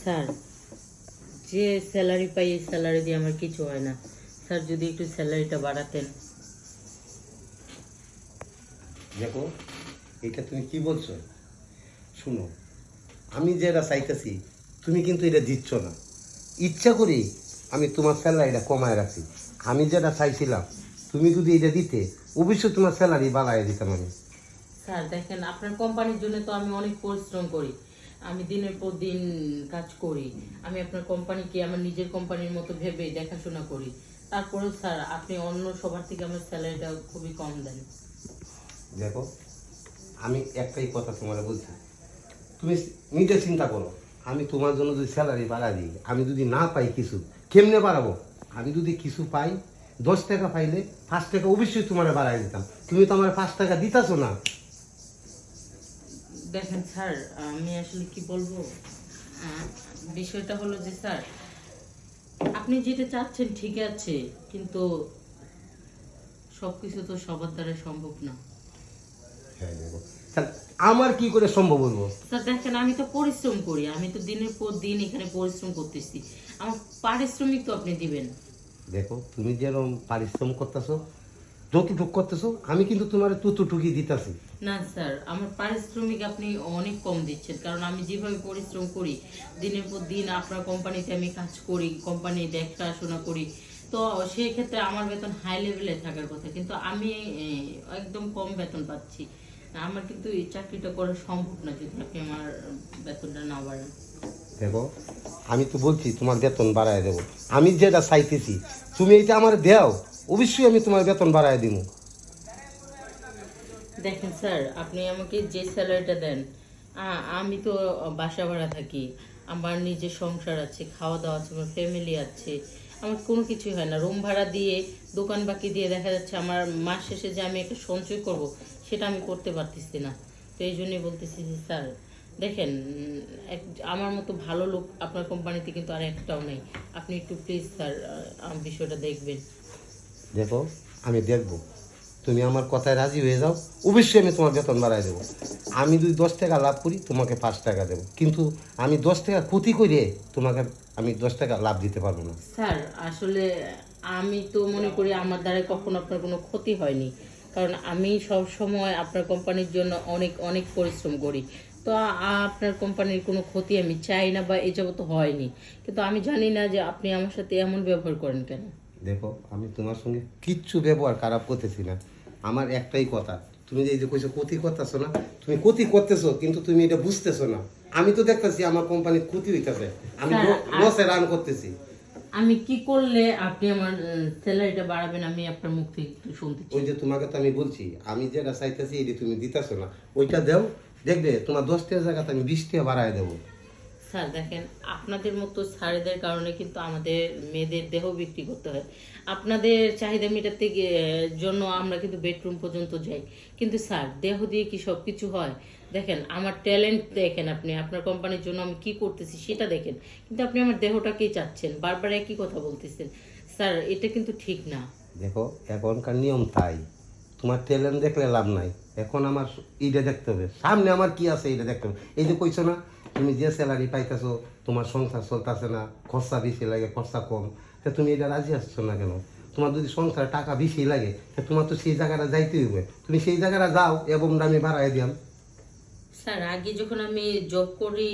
Sir, যে salary পাই এই salary দিয়ে আমার কিছু হয় না। স্যার যদি একটু স্যালারিটা বাড়াতেন। দেখো, এটা তুমি কি বলছো? শুনো, আমি যেটা চাইতেছি তুমি কিন্তু এটা দিচ্ছ না। ইচ্ছা করি আমি তোমার স্যালারিটা কমায় রাখছি। আমি যেটা চাইছিলাম তুমি যদি এটা দিতে, অবশ্যই তোমার স্যালারি বাড়ায় দিতাম আমি। স্যার দেখেন, আপনার কোম্পানির জন্য তো আমি অনেক পরিশ্রম করি, আমি দিনের পর দিন কাজ করি, আমি আপনার কোম্পানিকে আমার নিজের কোম্পানির মতো ভেবে দেখাশোনা করি। তারপরেও স্যার আপনি অন্য সবার থেকে আমার স্যালারিটা খুবই কম দেন। দেখো, আমি একটাই কথা তোমার বলছি, তুমি নিজে চিন্তা করো। আমি তোমার জন্য যদি স্যালারি বাড়াই দিই, আমি যদি না পাই কিছু, কেমনে বাড়াবো? আমি যদি কিছু পাই, 10 টাকা পাইলে 5 টাকা অবশ্যই তোমার বাড়াই দিতাম। তুমি তো আমার 5 টাকা দিতাছো না। দেখেন স্যার, আমি আসলে কি বলবো, বিষয়টা হলো যে স্যার, আপনি যেটা চাচ্ছেন ঠিক আছে, কিন্তু সবকিছু তো সবার দ্বারা সম্ভব না। হ্যাঁ দেখো, তাহলে আমার কি করে সম্ভব বলবো? স্যার দেখেন, আমি তো পরিশ্রম করি, আমি তো দিনের পর দিন এখানে পরিশ্রম করতেছি, আমার পারিশ্রমিক তো আপনি দিবেন। দেখো, তুমি যেরকম পারিশ্রম করতেছো, যতটুক করতেছো, আমি কিন্তু তোমার ততটুকুই দিতেছি। না স্যার, আমার পারিশ্রমিক আপনি অনেক কম দিচ্ছেন, কারণ আমি যেভাবে পরিশ্রম করি, দিনের পর দিন আপনার কোম্পানিতে আমি কাজ করি, কোম্পানি দেখাশোনা করি, তো সেই ক্ষেত্রে আমার বেতন হাই লেভেলে থাকার কথা, কিন্তু আমি একদম কম বেতন পাচ্ছি। আমার কিন্তু এই চাকরিটা করা সম্ভব না যদি আপনি আমার বেতনটা না বাড়ান। দেখো, আমি তো বলছি তোমার বেতন বাড়ায় দেবো। আমি যেটা চাইতেছি তুমি এটা আমার দেও, অবশ্যই আমি তোমার বেতন বাড়ায় দিব। দেখেন স্যার, আপনি আমাকে যে স্যালারিটা দেন, আমি তো বাসা ভাড়া থাকি, আমার নিজের সংসার আছে, খাওয়া দাওয়া আছে, আমার ফ্যামিলি আছে, আমার কোনো কিছুই হয় না। রুম ভাড়া দিয়ে, দোকান বাকি দিয়ে দেখা যাচ্ছে আমার মাস শেষে যে আমি একটা সঞ্চয় করব, সেটা আমি করতে পারতেছি না। তো এই জন্যই বলতেছি যে স্যার দেখেন, আমার মতো ভালো লোক আপনার কোম্পানিতে কিন্তু আর একটাও নেই। আপনি একটু প্লিজ স্যার বিষয়টা দেখবেন। দেখো, আমি দেখবো, তুমি আমার কথায় রাজি হয়ে যাও, অবশ্যই আমি তোমার বেতন বাড়ায় দেবো। আমি যদি 10 টাকা লাভ করি তোমাকে 5 টাকা দেবো, কিন্তু আমি 10 টাকা ক্ষতি করে তোমাকে আমি 10 টাকা লাভ দিতে পারবো না। স্যার আসলে আমি তো মনে করি আমার দ্বারা কখনো আপনার কোনো ক্ষতি হয়নি, কারণ আমি সব সময় আপনার কোম্পানির জন্য অনেক অনেক পরিশ্রম করি। তো আপনার কোম্পানির কোনো ক্ষতি আমি চাই না, বা এই যাবত হয়নি, কিন্তু আমি জানি না যে আপনি আমার সাথে এমন ব্যবহার করেন কেন। দেখো, আমি তোমার সঙ্গে কিচ্ছু ব্যবহার খারাপ করতেছি না। আমার একটাই কথা, তুমি যে এই যে কইছো ক্ষতি করতেছো না, তুমি ক্ষতি করতেছো কিন্তু তুমি এটা বুঝতেছো না। আমি তো দেখতেছি আমার কোম্পানির ক্ষতি হইতেছে, আমি স্যার, লসে রান করতেছি। আমি কি করলে আপনি আমার স্যালারিটা বাড়াবেন, আমি আপনার মুখ থেকে একটু শুনতে ওই চাই। যে তোমাকে তো আমি বলছি, আমি যেটা চাইতেছি এটা তুমি দিতেছো না, ওইটা দেও, দেখবে তোমার 10 টাকা জায়গাতে আমি 20 টাকা বাড়ায় দেবো। স্যার দেখেন, আপনাদের মতো স্যারেদের কারণে কিন্তু আমাদের মেয়েদের দেহ বিক্রি করতে হয়। আপনাদের চাহিদা মেটাতে জন্য আমরা কিন্তু বেডরুম পর্যন্ত যাই, কিন্তু স্যার দেহ দিয়ে কি সব কিছু হয়? দেখেন আমার ট্যালেন্ট দেখেন, আপনি আপনার কোম্পানির জন্য আমি কি করতেছি সেটা দেখেন, কিন্তু আপনি আমার দেহটাকেই চাচ্ছেন, বারবার একই কথা বলতেছেন। স্যার এটা কিন্তু ঠিক না। দেখো, এখনকার নিয়ম তাই, তোমার ট্যালেন্ট দেখলে লাভ নাই। এখন আমার এইটা দেখতে হবে, সামনে আমার কি আছে এইটা দেখতে হবে। এই যে কইছো না, তুমি যে স্যালারি পাইতেছো, তোমার সংসার চলতেছে না, খরচা বেশি লাগে, খরচা কম, তা তুমি এটা রাজি আসছো না কেন? তোমার যদি সংসারে টাকা বেশি লাগে, তা তোমার তো সেই জায়গাটা যাইতে হবে, তুমি সেই জায়গাটা যাও এবং দামে বাড়াই দিয়াম। স্যার আগে যখন আমি জব করি